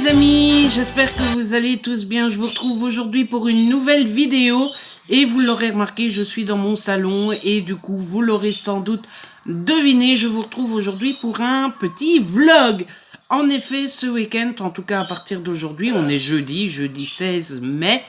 les amis, j'espère que vous allez tous bien. Je vous retrouve aujourd'hui pour une nouvelle vidéo et vous l'aurez remarqué, je suis dans mon salon et du coup vous l'aurez sans doute deviné, je vous retrouve aujourd'hui pour un petit vlog. En effet, ce week-end, en tout cas à partir d'aujourd'hui, on est jeudi 16 mai,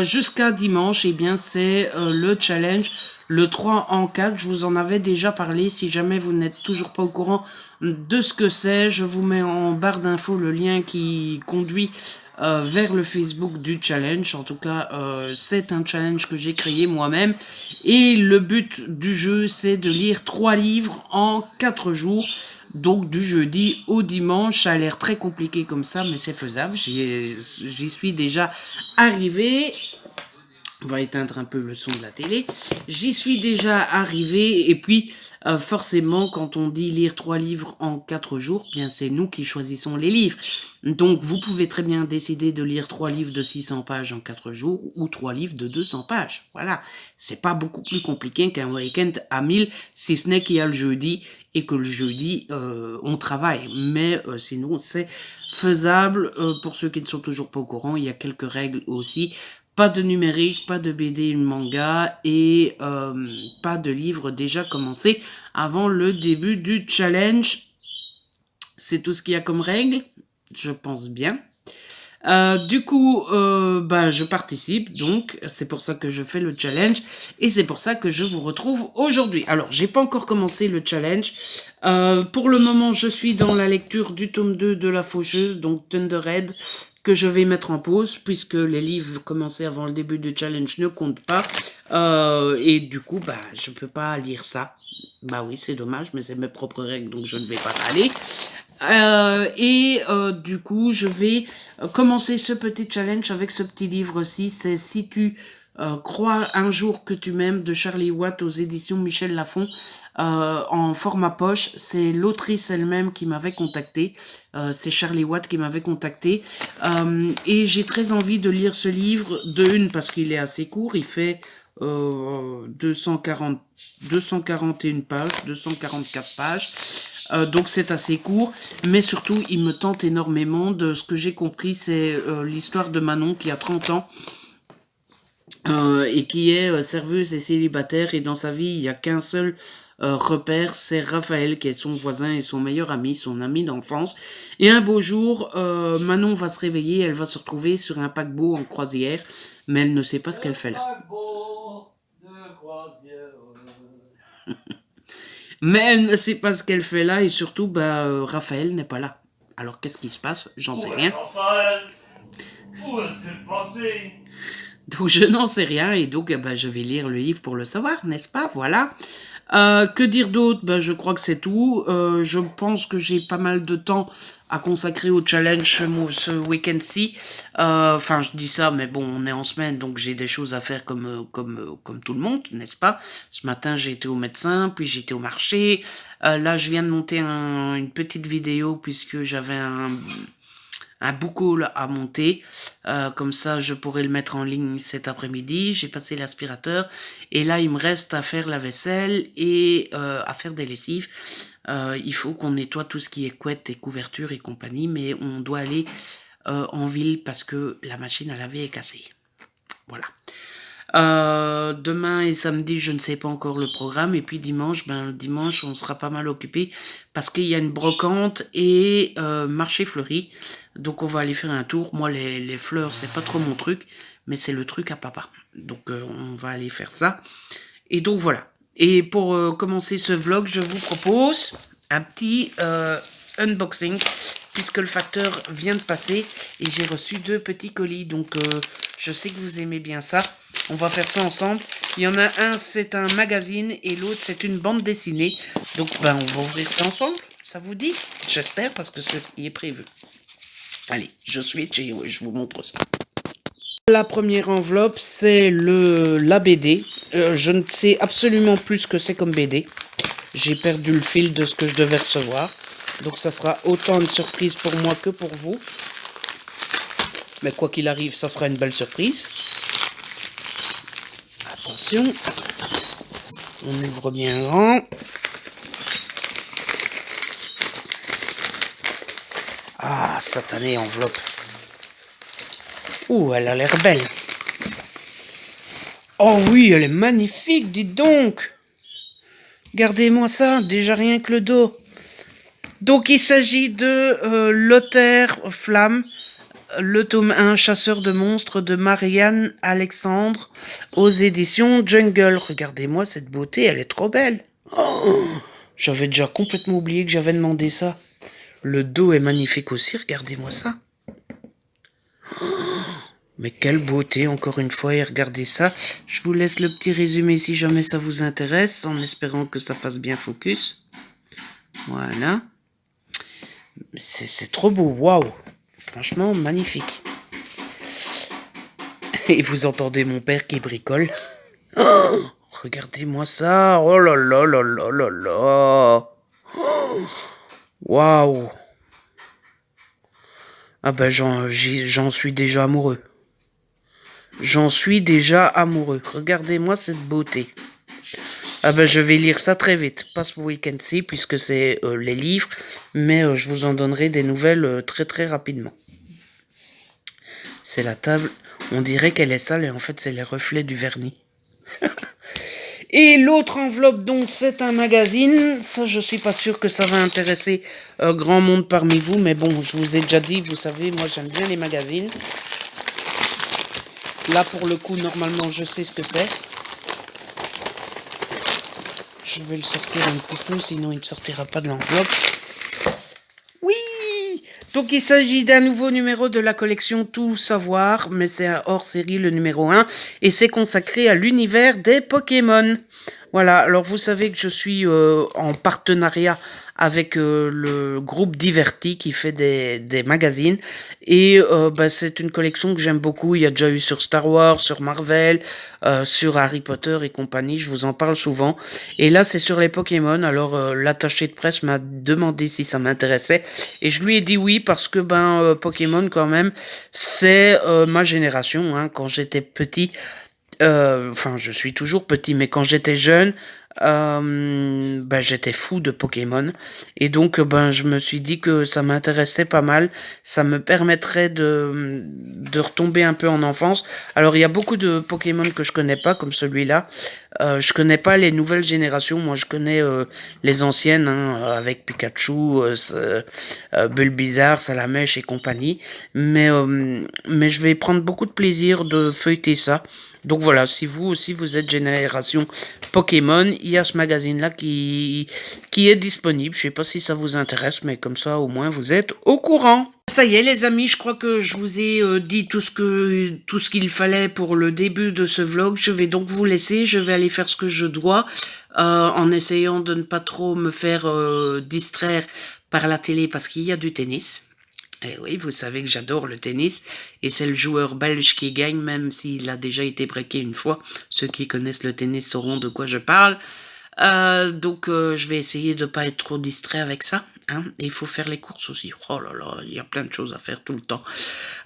jusqu'à dimanche, et bien c'est le challenge, le 3 en 4. Je vous en avais déjà parlé. Si jamais vous n'êtes toujours pas au courant de ce que c'est, je vous mets en barre d'infos le lien qui conduit vers le Facebook du challenge. En tout cas, c'est un challenge que j'ai créé moi-même. Et le but du jeu, c'est de lire 3 livres en 4 jours. Donc du jeudi au dimanche. Ça a l'air très compliqué comme ça, mais c'est faisable. J'y suis déjà arrivé. On va éteindre un peu le son de la télé. J'y suis déjà arrivé et puis forcément quand on dit lire 3 livres en 4 jours, bien c'est nous qui choisissons les livres. Donc vous pouvez très bien décider de lire 3 livres de 600 pages en 4 jours ou 3 livres de 200 pages. Voilà, c'est pas beaucoup plus compliqué qu'un week-end à 1000, si ce n'est qu'il y a le jeudi et que le jeudi on travaille. Mais sinon c'est faisable. Pour ceux qui ne sont toujours pas au courant, il y a quelques règles aussi. Pas de numérique, pas de BD, manga et pas de livre déjà commencé avant le début du challenge. C'est tout ce qu'il y a comme règle, je pense bien. Du coup, je participe, donc c'est pour ça que je fais le challenge et c'est pour ça que je vous retrouve aujourd'hui. Alors, j'ai pas encore commencé le challenge. Pour le moment, je suis dans la lecture du tome 2 de La Faucheuse, donc Thunderhead, que je vais mettre en pause puisque les livres commencés avant le début du challenge ne comptent pas. Et du coup, je peux pas lire ça. Bah oui, c'est dommage, mais c'est mes propres règles, donc je ne vais pas aller. Du coup, je vais commencer ce petit challenge avec ce petit livre-ci. C'est Si tu crois un jour que tu m'aimes de Charlie Watt aux éditions Michel Lafon, en format poche. C'est l'autrice elle-même qui m'avait contacté. C'est Charlie Watt qui m'avait contacté. Et j'ai très envie de lire ce livre, de une parce qu'il est assez court. Il fait 241 pages, 244 pages. Donc c'est assez court, mais surtout il me tente énormément. De ce que j'ai compris, c'est l'histoire de Manon qui a 30 ans et qui est serveuse et célibataire, et dans sa vie il n'y a qu'un seul repère, c'est Raphaël qui est son voisin et son meilleur ami, son ami d'enfance. Et un beau jour, Manon va se réveiller, elle va se retrouver sur un paquebot en croisière, mais elle ne sait pas ce qu'elle fait là. Mais elle ne sait pas ce qu'elle fait là, et surtout, Raphaël n'est pas là. Alors, qu'est-ce qui se passe? J'en sais rien. Raphaël, où est-il passé? Donc, je n'en sais rien, et donc, je vais lire le livre pour le savoir, n'est-ce pas? Voilà. Que dire d'autre? Je crois que c'est tout. Je pense que j'ai pas mal de temps à consacrer au challenge ce week-end-ci. Enfin, je dis ça, mais bon, on est en semaine, donc j'ai des choses à faire comme tout le monde, n'est-ce pas? Ce matin, j'ai été au médecin, puis j'étais au marché. Là, je viens de monter une petite vidéo puisque j'avais un book haul à monter, comme ça je pourrais le mettre en ligne cet après-midi. J'ai passé l'aspirateur et là il me reste à faire la vaisselle et à faire des lessives. Il faut qu'on nettoie tout ce qui est couette et couverture et compagnie, mais on doit aller en ville parce que la machine à laver est cassée. Voilà. Demain et samedi, je ne sais pas encore le programme. Et puis dimanche, dimanche, on sera pas mal occupé parce qu'il y a une brocante et marché fleuri. Donc on va aller faire un tour. Moi, les fleurs, c'est pas trop mon truc, mais c'est le truc à papa. Donc on va aller faire ça. Et donc voilà. Et pour commencer ce vlog, je vous propose un petit unboxing, puisque le facteur vient de passer et j'ai reçu 2 petits colis. Donc je sais que vous aimez bien ça. On va faire ça ensemble. Il y en a un, c'est un magazine, et l'autre, c'est une bande dessinée. Donc, on va ouvrir ça ensemble. Ça vous dit? J'espère, parce que c'est ce qui est prévu. Allez, je switch et je vous montre ça. La première enveloppe, c'est la BD. Je ne sais absolument plus ce que c'est comme BD. J'ai perdu le fil de ce que je devais recevoir. Donc, ça sera autant une surprise pour moi que pour vous. Mais quoi qu'il arrive, ça sera une belle surprise. Attention, on ouvre bien grand. Ah, Ah, satanée enveloppe. Ouh, elle a l'air belle. Oh oui, elle est magnifique, dites donc. Regardez-moi ça, déjà rien que le dos. Donc il s'agit de Lothaire Flamme, le tome 1, Chasseur de monstres de Marianne Alexandre, aux éditions Jungle. Regardez-moi cette beauté, elle est trop belle. Oh, j'avais déjà complètement oublié que j'avais demandé ça. Le dos est magnifique aussi, regardez-moi ça. Mais quelle beauté, encore une fois, et regardez ça. Je vous laisse le petit résumé si jamais ça vous intéresse, en espérant que ça fasse bien focus. Voilà. C'est trop beau, waouh. Franchement, magnifique. Et vous entendez mon père qui bricole. Oh, regardez-moi ça. Oh là là là là là là. Waouh. Ah ben j'en suis déjà amoureux. J'en suis déjà amoureux. Regardez-moi cette beauté. Ah ben je vais lire ça très vite. Pas ce week-end-ci puisque c'est les livres. Mais je vous en donnerai des nouvelles très très rapidement. C'est la table. On dirait qu'elle est sale et en fait c'est les reflets du vernis. Et l'autre enveloppe, donc, c'est un magazine. Ça, je suis pas sûr que ça va intéresser grand monde parmi vous. Mais bon, je vous ai déjà dit, vous savez, moi, j'aime bien les magazines. Là, pour le coup, normalement, je sais ce que c'est. Je vais le sortir un petit peu, sinon il ne sortira pas de l'enveloppe. Oui! Donc, il s'agit d'un nouveau numéro de la collection Tout Savoir, mais c'est un hors-série, le numéro 1, et c'est consacré à l'univers des Pokémon. Voilà, alors vous savez que je suis en partenariat avec le groupe Diverti qui fait des magazines, et bah, c'est une collection que j'aime beaucoup. Il y a déjà eu sur Star Wars, sur Marvel, sur Harry Potter et compagnie, je vous en parle souvent. Et là, c'est sur les Pokémon. Alors, l'attaché de presse m'a demandé si ça m'intéressait. Et je lui ai dit oui, parce que Pokémon, quand même, c'est ma génération. Hein. Quand j'étais petit, enfin, je suis toujours petit, mais quand j'étais jeune, j'étais fou de Pokémon. Et donc, je me suis dit que ça m'intéressait pas mal. Ça me permettrait de retomber un peu en enfance. Alors, il y a beaucoup de Pokémon que je connais pas, comme celui-là. Je connais pas les nouvelles générations. Moi, je connais les anciennes, hein, avec Pikachu, Bulbizarre, Salamèche et compagnie. Mais je vais prendre beaucoup de plaisir de feuilleter ça. Donc voilà, si vous aussi vous êtes génération Pokémon, il y a ce magazine-là qui est disponible. Je sais pas si ça vous intéresse, mais comme ça au moins vous êtes au courant. Ça y est les amis, je crois que je vous ai dit tout ce qu'il fallait pour le début de ce vlog. Je vais donc vous laisser, je vais aller faire ce que je dois, en essayant de ne pas trop me faire distraire par la télé parce qu'il y a du tennis. Eh oui, vous savez que j'adore le tennis et c'est le joueur belge qui gagne, même s'il a déjà été breaké une fois. Ceux qui connaissent le tennis sauront de quoi je parle. Donc je vais essayer de pas être trop distrait avec ça. Hein. Et il faut faire les courses aussi. Oh là là, il y a plein de choses à faire tout le temps.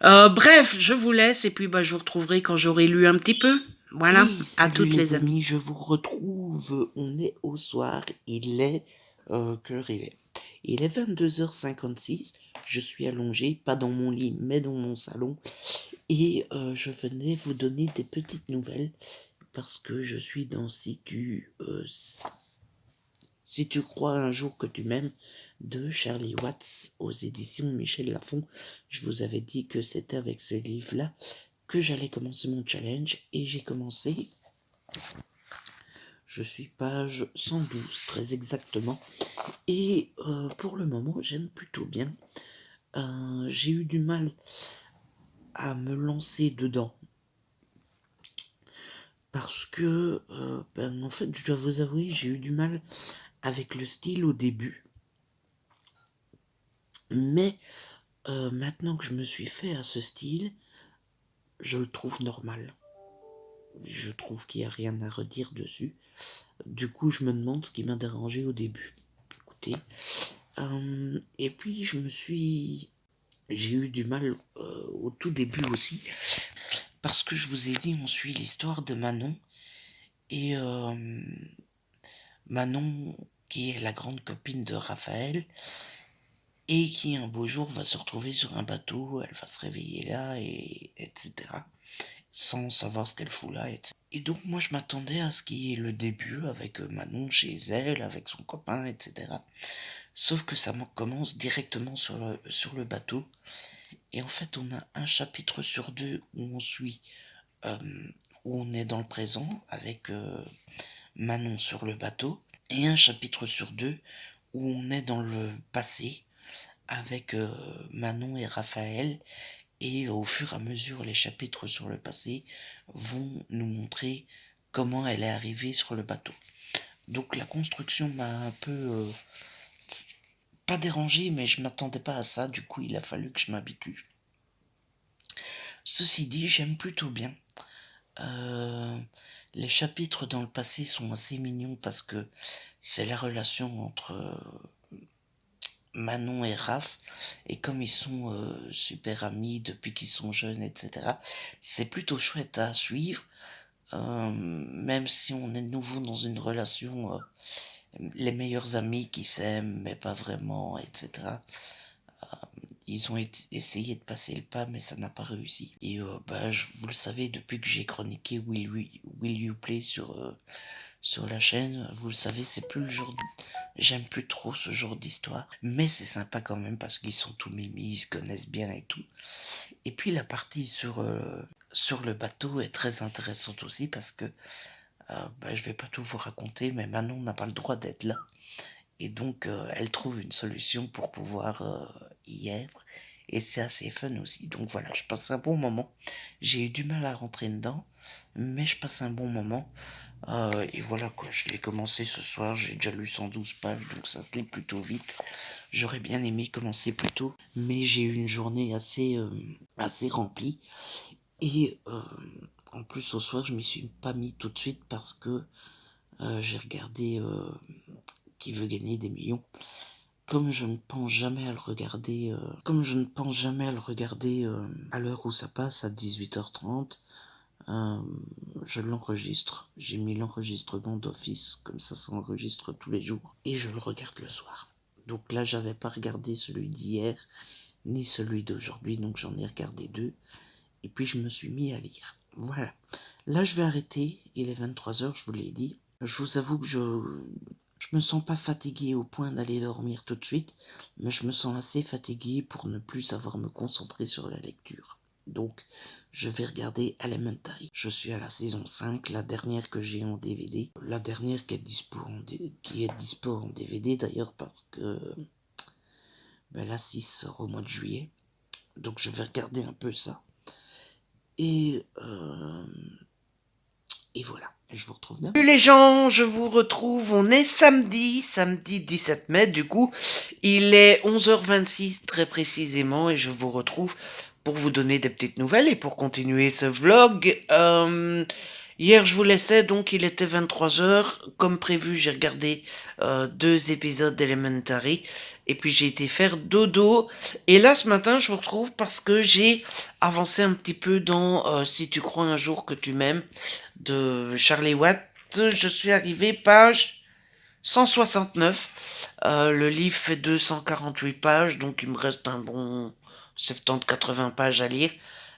Bref, je vous laisse et puis je vous retrouverai quand j'aurai lu un petit peu. Voilà, Oui, à salut toutes les amis. je vous retrouve. On est au soir, il est... quelle heure il est? Il est 22h56, je suis allongé, pas dans mon lit, mais dans mon salon. Et je venais vous donner des petites nouvelles, parce que je suis dans Si tu crois un jour que tu m'aimes, de Charlie Watts, aux éditions Michel Lafon. Je vous avais dit que c'était avec ce livre-là que j'allais commencer mon challenge, et j'ai commencé... Je suis page 112, très exactement. Et pour le moment, j'aime plutôt bien. J'ai eu du mal à me lancer dedans. Parce que, en fait, je dois vous avouer, j'ai eu du mal avec le style au début. Mais maintenant que je me suis fait à ce style, je le trouve normal. Je trouve qu'il n'y a rien à redire dessus. Du coup, je me demande ce qui m'a dérangé au début. Écoutez. Et puis, j'ai eu du mal au tout début aussi. Parce que je vous ai dit, on suit l'histoire de Manon. Et Manon, qui est la grande copine de Raphaël. et qui un beau jour va se retrouver sur un bateau, elle va se réveiller là, et etc. Sans savoir ce qu'elle fout là, etc. Et donc moi je m'attendais à ce qu'il y ait le début avec Manon chez elle, avec son copain, etc. Sauf que ça commence directement sur le bateau. Et en fait on a un chapitre sur deux où on suit, euh, où on est dans le présent avec Manon sur le bateau, et un chapitre sur deux où on est dans le passé avec Manon et Raphaël, et au fur et à mesure les chapitres sur le passé vont nous montrer comment elle est arrivée sur le bateau. Donc la construction m'a un peu pas dérangé, mais je m'attendais pas à ça, du coup il a fallu que je m'habitue. Ceci dit, j'aime plutôt bien. Euh, les chapitres dans le passé sont assez mignons parce que c'est la relation entre Manon et Raph, et comme ils sont super amis depuis qu'ils sont jeunes, etc., c'est plutôt chouette à suivre, même si on est de nouveau dans une relation, les meilleurs amis qui s'aiment, mais pas vraiment, etc. Ils ont essayé de passer le pas, mais ça n'a pas réussi. Et vous le savez, depuis que j'ai chroniqué Will You Play sur la chaîne, vous le savez, c'est plus le genre j'aime plus trop ce genre d'histoire, mais c'est sympa quand même parce qu'ils sont tous mimis, ils se connaissent bien et tout. Et puis la partie sur le bateau est très intéressante aussi parce que je vais pas tout vous raconter, mais Manon n'a pas le droit d'être là. Et donc elle trouve une solution pour pouvoir y être. Et c'est assez fun aussi. Donc voilà, je passe un bon moment. J'ai eu du mal à rentrer dedans, mais je passe un bon moment. Et voilà quoi, je l'ai commencé ce soir, j'ai déjà lu 112 pages, donc ça se lit plutôt vite. J'aurais bien aimé commencer plus tôt, mais j'ai eu une journée assez remplie. Et en plus au soir, je m'y suis pas mis tout de suite parce que j'ai regardé Qui veut gagner des millions. Comme je ne pense jamais à le regarder, à l'heure où ça passe, à 18h30, je l'enregistre. J'ai mis l'enregistrement d'office, comme ça enregistre tous les jours, et je le regarde le soir. Donc là, j'avais pas regardé celui d'hier, ni celui d'aujourd'hui, donc j'en ai regardé deux, et puis je me suis mis à lire. Voilà. Là, je vais arrêter, il est 23h, je vous l'ai dit. Je vous avoue que je me sens pas fatigué au point d'aller dormir tout de suite, mais je me sens assez fatigué pour ne plus savoir me concentrer sur la lecture. Donc, je vais regarder Elementary. Je suis à la saison 5, la dernière que j'ai en DVD. La dernière qui est dispo en DVD d'ailleurs parce que la 6 sort au mois de juillet. Donc, je vais regarder un peu ça. Et voilà, je vous retrouve demain. Salut les gens, je vous retrouve, on est samedi 17 mai, du coup, il est 11h26 très précisément, et je vous retrouve pour vous donner des petites nouvelles et pour continuer ce vlog. Hier je vous laissais, donc il était 23h, comme prévu j'ai regardé 2 épisodes d'Elementary, et puis j'ai été faire dodo, et là ce matin je vous retrouve parce que j'ai avancé un petit peu dans Si tu crois un jour que tu m'aimes, de Charlie Watt. Je suis arrivé page 169. Le livre fait 248 pages, donc il me reste un bon 70-80 pages à lire.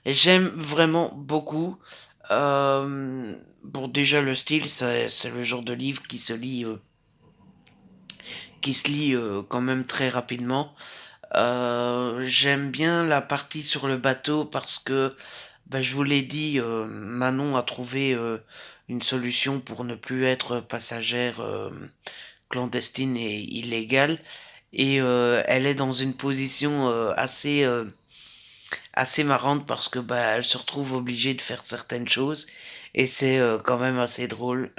Et j'aime vraiment beaucoup. Bon, déjà le style, c'est le genre de livre qui se lit, quand même très rapidement. J'aime bien la partie sur le bateau parce que, je vous l'ai dit, Manon a trouvé une solution pour ne plus être passagère clandestine et illégale. Et elle est dans une position assez marrante parce que elle se retrouve obligée de faire certaines choses. Et c'est quand même assez drôle.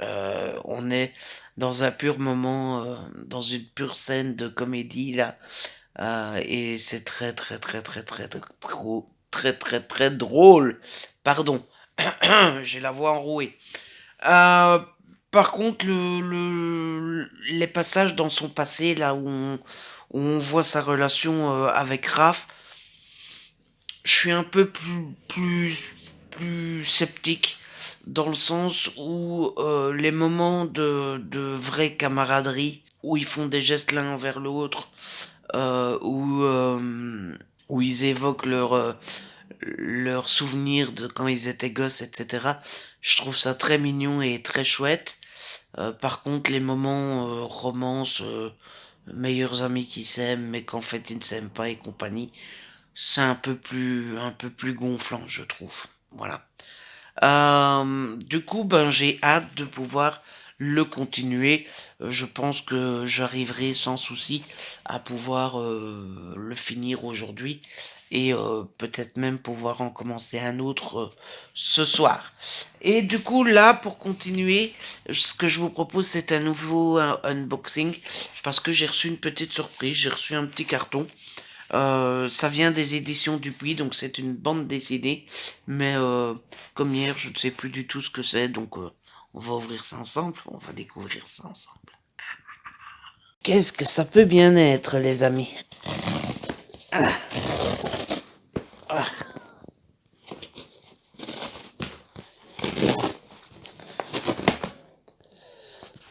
On est dans un pur moment, dans une pure scène de comédie là. Et c'est très très très très très très drôle. Pardon, j'ai la voix enrouée. Euh, Par contre, les passages dans son passé, là où on voit sa relation avec Raph, je suis un peu plus sceptique, dans le sens où les moments de vraie camaraderie, où ils font des gestes l'un envers l'autre, où ils évoquent leurs souvenirs de quand ils étaient gosses, etc. Je trouve ça très mignon et très chouette. Par contre, les moments romance, meilleurs amis qui s'aiment, mais qu'en fait ils ne s'aiment pas et compagnie, c'est un peu plus gonflant, je trouve. Voilà. Du coup, ben, j'ai hâte de pouvoir le continuer. Je pense que j'arriverai sans souci à pouvoir le finir aujourd'hui et peut-être même pouvoir en commencer un autre ce soir. Et du coup, là, pour continuer, ce que je vous propose, c'est un nouveau unboxing parce que j'ai reçu une petite surprise. J'ai reçu un petit carton. Ça vient des éditions Dupuis, donc c'est une bande dessinée. Mais comme hier, je ne sais plus du tout ce que c'est, donc on va ouvrir ça ensemble, on va découvrir ça ensemble. Qu'est-ce que ça peut bien être, les amis? Ah. Ah.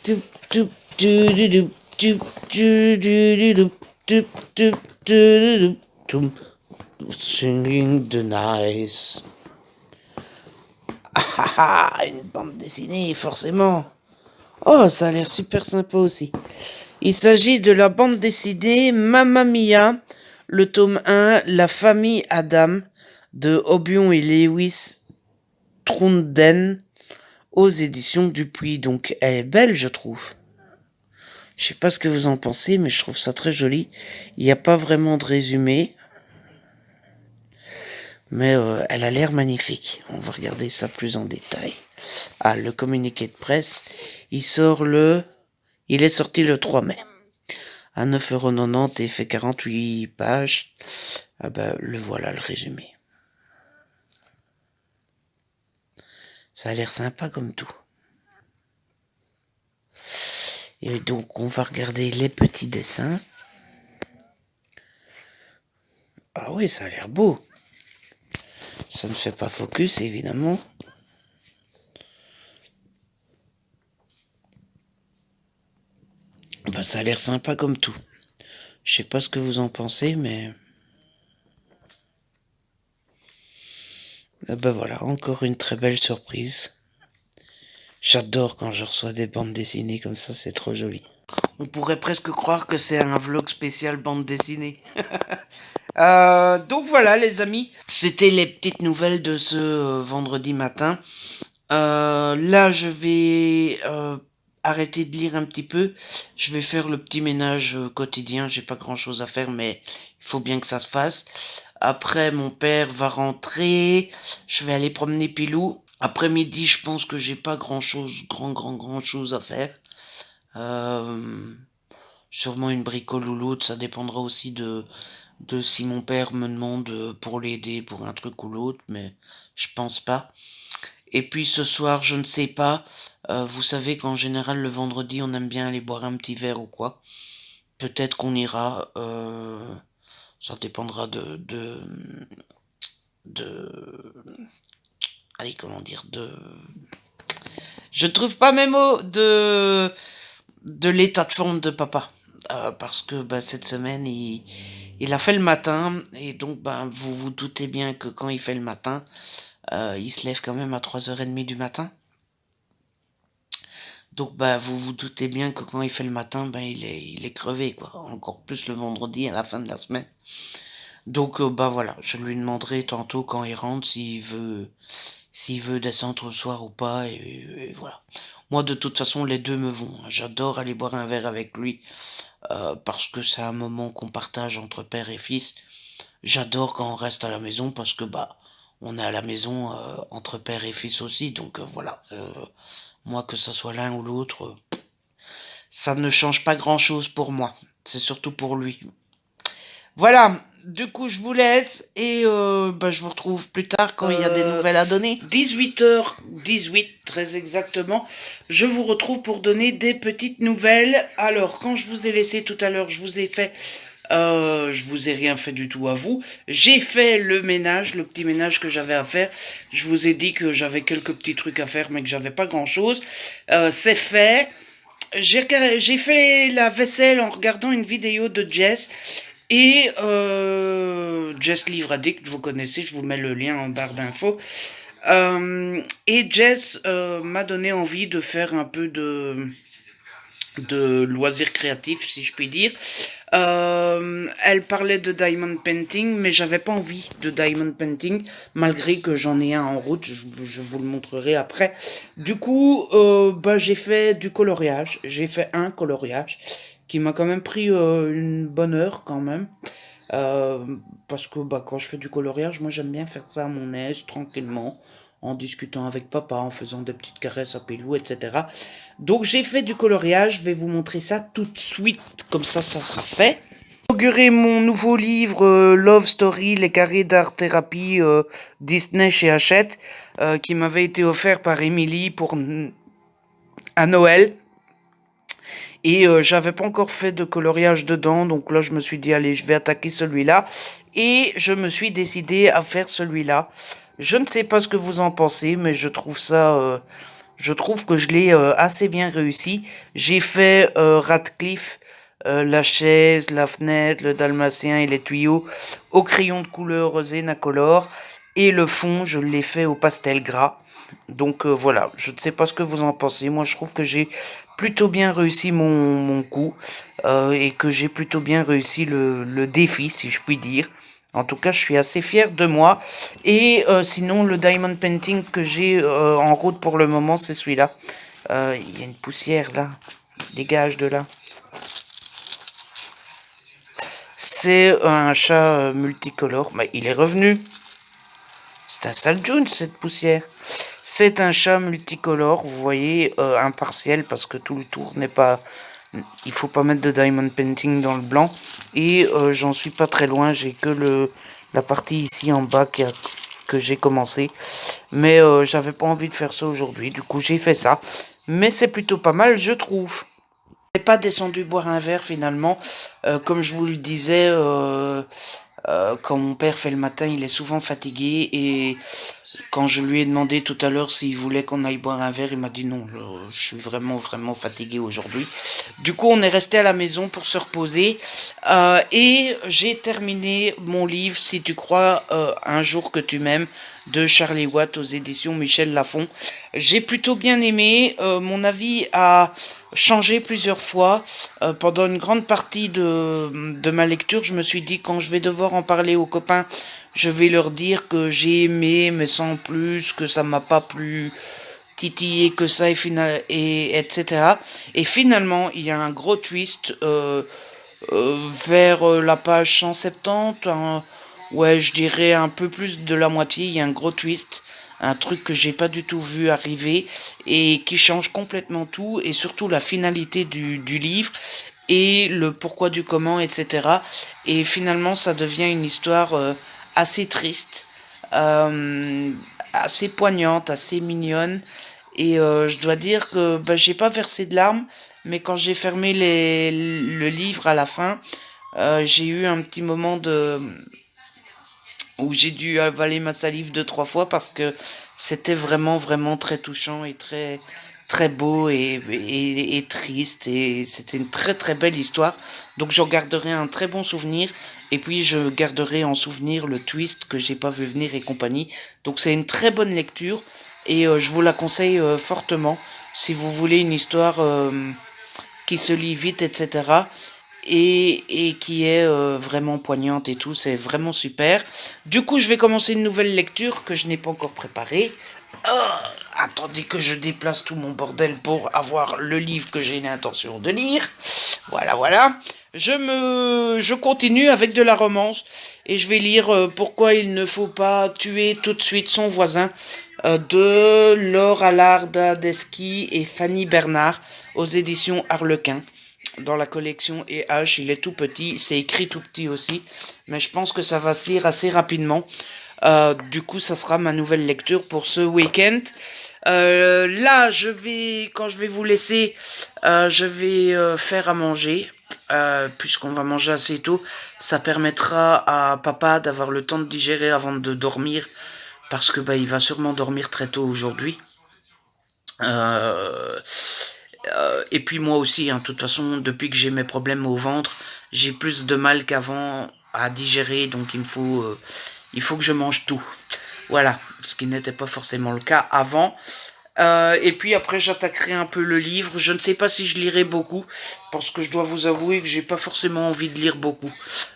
Toup, toup, toup, toup, toup, toup, toup, toup, toup, singing the nice. Ah ah, une bande dessinée, forcément. Oh, ça a l'air super sympa aussi. Il s'agit de la bande dessinée Mamma Mia, le tome 1, La famille Adam, de Obion et Lewis Trunden, aux éditions Dupuis. Donc, elle est belle, je trouve. Je sais pas ce que vous en pensez, mais je trouve ça très joli. Il n'y a pas vraiment de résumé. Mais elle a l'air magnifique. On va regarder ça plus en détail. Ah, le communiqué de presse, il est sorti le 3 mai. À 9,90€ et fait 48 pages. Ah ben, le voilà le résumé. Ça a l'air sympa comme tout. Et donc, on va regarder les petits dessins. Ah oui, ça a l'air beau. Ça ne fait pas focus, évidemment. Bah, ça a l'air sympa comme tout. Je sais pas ce que vous en pensez, mais... Ah bah voilà, encore une très belle surprise. J'adore quand je reçois des bandes dessinées comme ça, c'est trop joli. On pourrait presque croire que c'est un vlog spécial bande dessinée. Donc voilà les amis, c'était les petites nouvelles de ce vendredi matin. Là je vais arrêter de lire un petit peu. Je vais faire le petit ménage quotidien. J'ai pas grand chose à faire, mais il faut bien que ça se fasse. Après mon père va rentrer. Je vais aller promener Pilou. Après-midi, je pense que j'ai pas grand chose à faire. Sûrement une bricole ou l'autre, ça dépendra aussi de si mon père me demande pour l'aider pour un truc ou l'autre, mais je pense pas. Et puis ce soir, je ne sais pas. Vous savez qu'en général, le vendredi, on aime bien aller boire un petit verre ou quoi. Peut-être qu'on ira. Ça dépendra de... Allez, comment dire, je trouve pas mes mots de l'état de forme de papa. Parce que bah, cette semaine, il a fait le matin. Et donc, bah, vous vous doutez bien que quand il fait le matin, il se lève quand même à 3h30 du matin. Donc, bah, vous vous doutez bien que quand il fait le matin, bah, il est crevé, quoi. Encore plus le vendredi à la fin de la semaine. Donc, bah voilà, je lui demanderai tantôt quand il rentre s'il veut descendre le soir ou pas, et voilà. Moi, de toute façon, les deux me vont. J'adore aller boire un verre avec lui, parce que c'est un moment qu'on partage entre père et fils. J'adore quand on reste à la maison, parce que, bah, on est à la maison entre père et fils aussi, donc voilà. Moi, que ce soit l'un ou l'autre, ça ne change pas grand-chose pour moi. C'est surtout pour lui. Voilà, du coup je vous laisse et bah, je vous retrouve plus tard quand il y a des nouvelles à donner. 18h18 très exactement, je vous retrouve pour donner des petites nouvelles. Alors quand je vous ai laissé tout à l'heure, je vous ai fait... je vous ai rien fait du tout à vous. J'ai fait le ménage, le petit ménage que j'avais à faire. Je vous ai dit que j'avais quelques petits trucs à faire mais que j'avais pas grand chose. C'est fait. J'ai fait la vaisselle en regardant une vidéo de Jess. Et Jess Livre Addict, vous connaissez, je vous mets le lien en barre d'infos. Et Jess m'a donné envie de faire un peu de loisirs créatifs, si je puis dire. Elle parlait de diamond painting, mais j'avais pas envie de diamond painting, malgré que j'en ai un en route, je vous le montrerai après. Du coup, bah, j'ai fait du coloriage, j'ai fait un coloriage qui m'a quand même pris une bonne heure quand même. Euh, Parce que bah, quand je fais du coloriage, moi j'aime bien faire ça à mon aise, tranquillement, en discutant avec papa, en faisant des petites caresses à Pilou, etc. Donc j'ai fait du coloriage, je vais vous montrer ça tout de suite, comme ça sera fait. Inaugurer mon nouveau livre Love Story, les carrés d'art thérapie Disney chez Hachette, qui m'avait été offert par Émilie pour à Noël. Et j'avais pas encore fait de coloriage dedans, donc là je me suis dit allez, je vais attaquer celui-là. Et je me suis décidé à faire celui-là. Je ne sais pas ce que vous en pensez, mais je trouve ça, je trouve que je l'ai assez bien réussi. J'ai fait Radcliffe, la chaise, la fenêtre, le dalmatien et les tuyaux au crayon de couleur Zénacolor. Et le fond, je l'ai fait au pastel gras. Donc voilà, je ne sais pas ce que vous en pensez. Moi, je trouve que j'ai plutôt bien réussi mon coup et que j'ai plutôt bien réussi le défi, si je puis dire. En tout cas, je suis assez fier de moi. Et sinon, le diamond painting que j'ai en route pour le moment, c'est celui-là. Il y a une poussière là. Dégage de là. C'est un chat multicolore. Mais il est revenu. C'est un sale June, cette poussière. C'est un chat multicolore, vous voyez, impartiel, parce que tout le tour n'est pas... Il faut pas mettre de diamond painting dans le blanc. Et j'en suis pas très loin, j'ai que la partie ici en bas que j'ai commencé. Mais j'avais pas envie de faire ça aujourd'hui, du coup j'ai fait ça. Mais c'est plutôt pas mal, je trouve. Je n'ai pas descendu boire un verre finalement. Comme je vous le disais, quand mon père fait le matin, il est souvent fatigué et quand je lui ai demandé tout à l'heure s'il voulait qu'on aille boire un verre, il m'a dit non, je suis vraiment, vraiment fatigué aujourd'hui. Du coup, on est resté à la maison pour se reposer. Et j'ai terminé mon livre, Si tu crois un jour que tu m'aimes, de Charlie Watt aux éditions Michel Lafon. J'ai plutôt bien aimé. Mon avis a changé plusieurs fois. Pendant une grande partie de ma lecture, je me suis dit quand je vais devoir en parler aux copains, je vais leur dire que j'ai aimé, mais sans plus, que ça m'a pas plus titillé que ça, et etc. Et finalement, il y a un gros twist vers la page 170, ouais, je dirais un peu plus de la moitié, il y a un gros twist, un truc que j'ai pas du tout vu arriver et qui change complètement tout, et surtout la finalité du livre et le pourquoi du comment, etc. Et finalement, ça devient une histoire assez triste, euh, assez poignante, assez mignonne. Et je dois dire que bah, j'ai pas versé de larmes, mais quand j'ai fermé le livre à la fin, j'ai eu un petit moment de où j'ai dû avaler ma salive deux, trois fois parce que c'était vraiment, vraiment très touchant et très, très beau et triste. Et c'était une très, très belle histoire. Donc j'en garderai un très bon souvenir. Et puis je garderai en souvenir le twist que j'ai pas vu venir et compagnie. Donc c'est une très bonne lecture et je vous la conseille fortement si vous voulez une histoire qui se lit vite, etc. Et qui est vraiment poignante et tout, c'est vraiment super. Du coup, je vais commencer une nouvelle lecture que je n'ai pas encore préparée. Attendez que je déplace tout mon bordel pour avoir le livre que j'ai l'intention de lire. Voilà, voilà. Je continue avec de la romance et je vais lire Pourquoi il ne faut pas tuer tout de suite son voisin de Laure Alarda-Deschi et Fanny Bernard aux éditions Harlequin. Dans la collection H, il est tout petit, c'est écrit tout petit aussi, mais je pense que ça va se lire assez rapidement. Du coup, ça sera ma nouvelle lecture pour ce week-end. Là, quand je vais vous laisser, je vais faire à manger, puisqu'on va manger assez tôt. Ça permettra à papa d'avoir le temps de digérer avant de dormir, parce que bah, il va sûrement dormir très tôt aujourd'hui. Euh, Et puis moi aussi, hein, de toute façon, depuis que j'ai mes problèmes au ventre, j'ai plus de mal qu'avant à digérer, donc il faut que je mange tout. Voilà, ce qui n'était pas forcément le cas avant. Et puis après j'attaquerai un peu le livre. Je ne sais pas si je lirai beaucoup, parce que je dois vous avouer que j'ai pas forcément envie de lire beaucoup.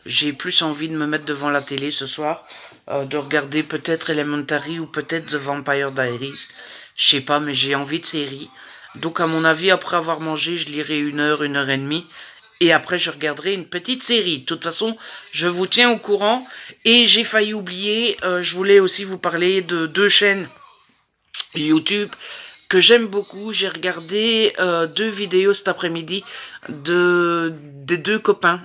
J'ai plus envie de me mettre devant la télé ce soir, de regarder peut-être Elementary ou peut-être The Vampire Diaries. Je sais pas, mais j'ai envie de séries. Donc à mon avis, après avoir mangé, je lirai 1 heure et demie. Et après, je regarderai une petite série. De toute façon, je vous tiens au courant. Et j'ai failli oublier, je voulais aussi vous parler de 2 chaînes YouTube que j'aime beaucoup. J'ai regardé 2 vidéos cet après-midi des 2 copains.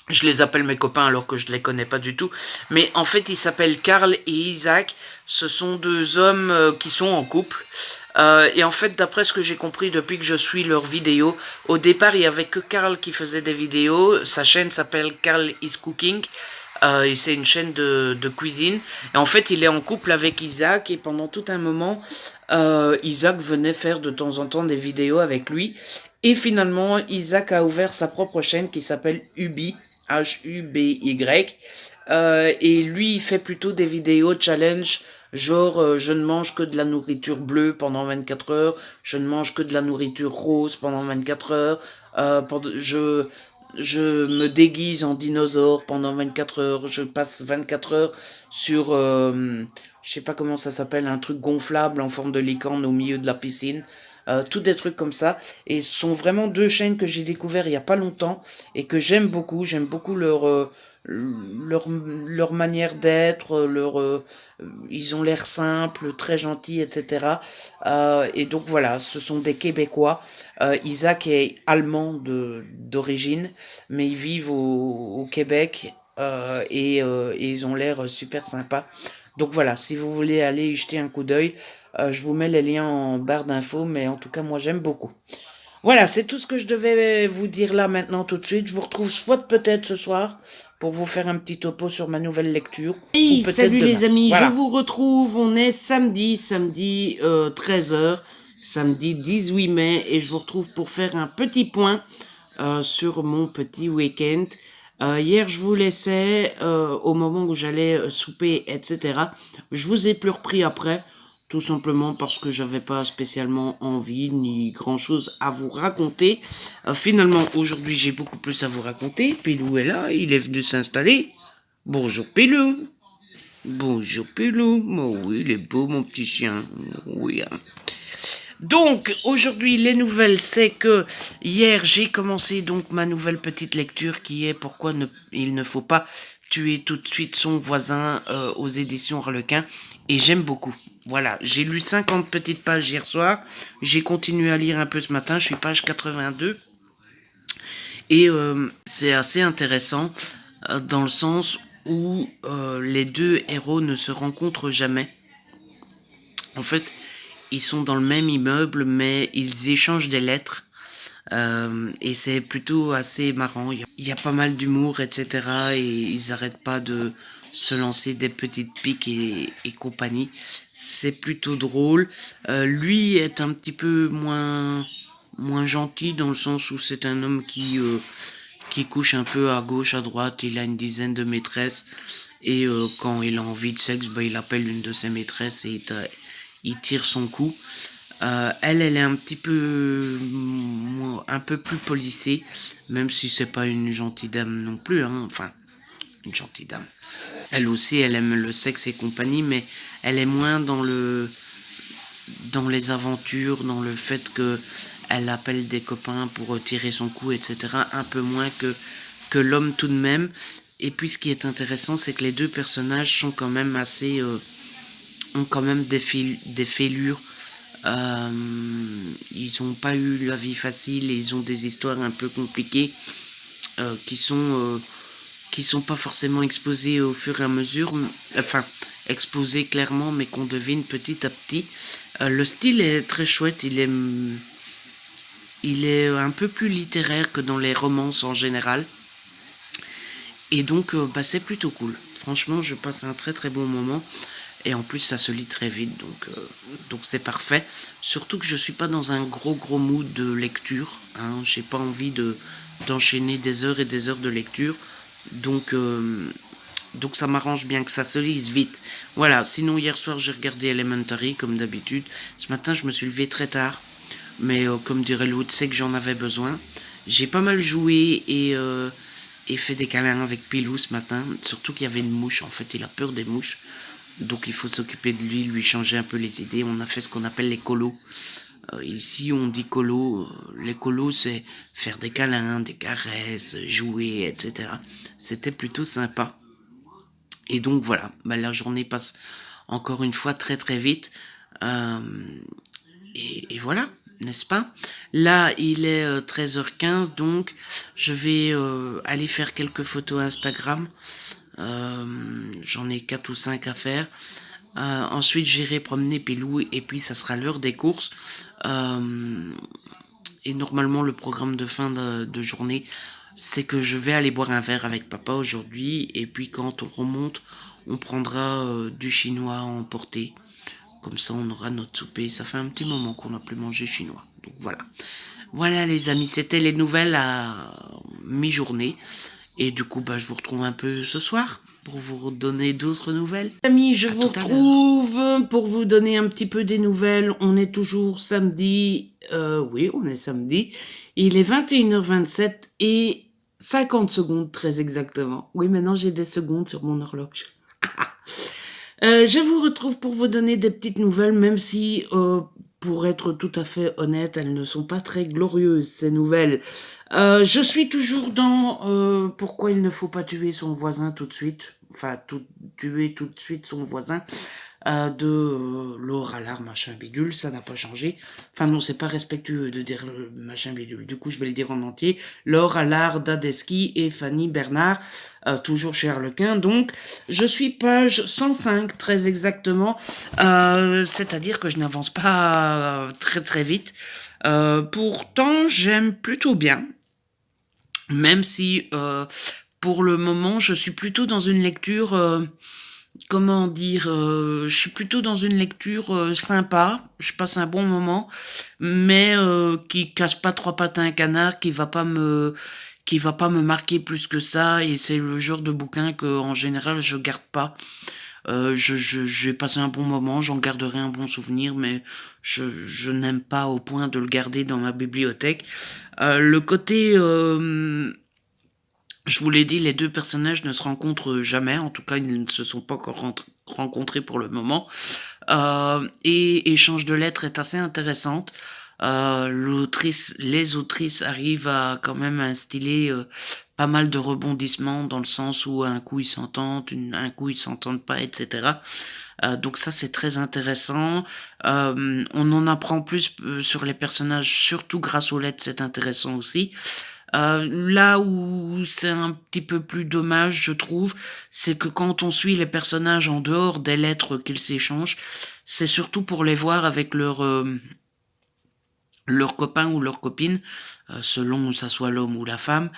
Je les appelle mes copains alors que je ne les connais pas du tout. Mais en fait, ils s'appellent Carl et Isaac. Ce sont 2 hommes qui sont en couple. Et en fait, d'après ce que j'ai compris depuis que je suis leurs vidéos, au départ, il n'y avait que Carl qui faisait des vidéos. Sa chaîne s'appelle Carl is Cooking. Et c'est une chaîne de cuisine. Et en fait, il est en couple avec Isaac. Et pendant tout un moment, Isaac venait faire de temps en temps des vidéos avec lui. Et finalement, Isaac a ouvert sa propre chaîne qui s'appelle Ubi. Huby. Et lui, il fait plutôt des vidéos challenge, genre je ne mange que de la nourriture bleue pendant 24 heures, je ne mange que de la nourriture rose pendant 24 heures, je me déguise en dinosaure pendant 24 heures, je passe 24 heures sur, je sais pas comment ça s'appelle, un truc gonflable en forme de licorne au milieu de la piscine. Tout des trucs comme ça, et ce sont vraiment 2 chaînes que j'ai découvert il y a pas longtemps et que j'aime beaucoup. J'aime beaucoup leur manière d'être, ils ont l'air simples, très gentils, etc. Et donc voilà, ce sont des Québécois. Isaac est allemand d'origine, mais ils vivent au Québec, et ils ont l'air super sympas. Donc voilà, si vous voulez aller y jeter un coup d'œil, je vous mets les liens en barre d'infos, mais en tout cas, moi j'aime beaucoup. Voilà, c'est tout ce que je devais vous dire là maintenant tout de suite. Je vous retrouve soit peut-être ce soir pour vous faire un petit topo sur ma nouvelle lecture, ou Hey, peut-être salut demain. les amis, je Voilà. vous retrouve, on est samedi 13h, samedi 18 mai, et je vous retrouve pour faire un petit point sur mon petit week-end. Hier, je vous laissais au moment où j'allais souper, etc. Je vous ai plus repris après, tout simplement parce que j'avais pas spécialement envie ni grand-chose à vous raconter. Finalement, aujourd'hui, j'ai beaucoup plus à vous raconter. Pilou est là, il est venu s'installer. Bonjour Pilou. Bonjour Pilou. Oh oui, il est beau mon petit chien. Oui. Hein. Donc aujourd'hui les nouvelles, c'est que hier j'ai commencé donc ma nouvelle petite lecture qui est pourquoi il ne faut pas tuer tout de suite son voisin aux éditions Harlequin, et j'aime beaucoup. Voilà, j'ai lu 50 petites pages hier soir, j'ai continué à lire un peu ce matin, je suis page 82 et c'est assez intéressant dans le sens où les 2 héros ne se rencontrent jamais. En fait, ils sont dans le même immeuble, mais ils échangent des lettres. Et c'est plutôt assez marrant. Il y a pas mal d'humour, etc. Et ils n'arrêtent pas de se lancer des petites piques et compagnie. C'est plutôt drôle. Lui est un petit peu moins gentil, dans le sens où c'est un homme qui couche un peu à gauche, à droite. Il a une dizaine de maîtresses. Et quand il a envie de sexe, bah, il appelle une de ses maîtresses et il tire son coup. Elle est un petit peu un peu plus policée, même si c'est pas une gentille dame non plus, hein. Enfin, une gentille dame. Elle aussi, elle aime le sexe et compagnie, mais elle est moins dans les aventures, dans le fait que elle appelle des copains pour tirer son coup, etc. Un peu moins que l'homme tout de même. Et puis ce qui est intéressant, c'est que les 2 personnages sont quand même assez ont quand même des fêlures. Ils n'ont pas eu la vie facile et ils ont des histoires un peu compliquées qui sont pas forcément exposées au fur et à mesure, enfin exposées clairement, mais qu'on devine petit à petit. Le style est très chouette, il est un peu plus littéraire que dans les romances en général, et donc c'est plutôt cool. Franchement, je passe un très très bon moment. Et en plus, ça se lit très vite, donc c'est parfait. Surtout que je suis pas dans un gros mood de lecture. Hein. J'ai pas envie d'enchaîner des heures et des heures de lecture. Donc, donc ça m'arrange bien que ça se lise vite. Voilà, sinon hier soir j'ai regardé Elementary comme d'habitude. Ce matin je me suis levé très tard. Mais comme dirait l'autre, c'est que j'en avais besoin. J'ai pas mal joué et fait des câlins avec Pilou ce matin. Surtout qu'il y avait une mouche, en fait il a peur des mouches. Donc il faut s'occuper de lui changer un peu les idées. On a fait ce qu'on appelle les colos. Ici on dit colo. Les colos c'est faire des câlins, des caresses, jouer, etc. C'était plutôt sympa. Et donc voilà, bah, la journée passe encore une fois très vite. Euh, et voilà, n'est-ce pas? Là, il est 13h15, donc je vais aller faire quelques photos Instagram. J'en ai 4 ou 5 à faire. Ensuite, j'irai promener Pilou et puis ça sera l'heure des courses. Et normalement, le programme de fin de journée, c'est que je vais aller boire un verre avec papa aujourd'hui. Et puis quand on remonte, on prendra du chinois à emporter. Comme ça, on aura notre souper. Ça fait un petit moment qu'on n'a plus mangé chinois. Donc voilà. Voilà les amis, c'était les nouvelles à mi-journée. Et du coup, bah, je vous retrouve un peu ce soir pour vous donner d'autres nouvelles. Amis, je vous retrouve pour vous donner un petit peu des nouvelles. On est toujours samedi. Oui, on est samedi. Il est 21h27 et 50 secondes très exactement. Oui, maintenant j'ai des secondes sur mon horloge. Je vous retrouve pour vous donner des petites nouvelles, même si, pour être tout à fait honnête, elles ne sont pas très glorieuses, ces nouvelles. Je suis toujours dans pourquoi il ne faut pas tuer son voisin tout de suite. Enfin, tuer tout de suite son voisin. De Laura Allard, machin bidule, ça n'a pas changé. Enfin non, c'est pas respectueux de dire machin bidule. Du coup, je vais le dire en entier. Laura Allard, Dadeski et Fanny Bernard, toujours chez Harlequin. Donc, je suis page 105, très exactement. C'est-à-dire que je n'avance pas très vite. Pourtant, j'aime plutôt bien. Même si, pour le moment, je suis plutôt dans une lecture... comment dire, je suis plutôt dans une lecture sympa, je passe un bon moment, mais qui casse pas trois pattes à un canard, qui va pas me marquer plus que ça, et c'est le genre de bouquin que en général je garde pas. Je vais passer un bon moment, j'en garderai un bon souvenir, mais je n'aime pas au point de le garder dans ma bibliothèque. Le côté je vous l'ai dit, les deux personnages ne se rencontrent jamais. En tout cas, ils ne se sont pas encore rencontrés pour le moment. Et échange de lettres est assez intéressante. Les autrices arrivent à quand même instiller pas mal de rebondissements dans le sens où un coup ils s'entendent, un coup ils s'entendent pas, etc. Donc ça c'est très intéressant. On en apprend plus sur les personnages, surtout grâce aux lettres, c'est intéressant aussi. Là où c'est un petit peu plus dommage, je trouve, c'est que quand on suit les personnages en dehors des lettres qu'ils s'échangent, c'est surtout pour les voir avec leur copain ou leur copine, selon que ça soit l'homme ou la femme,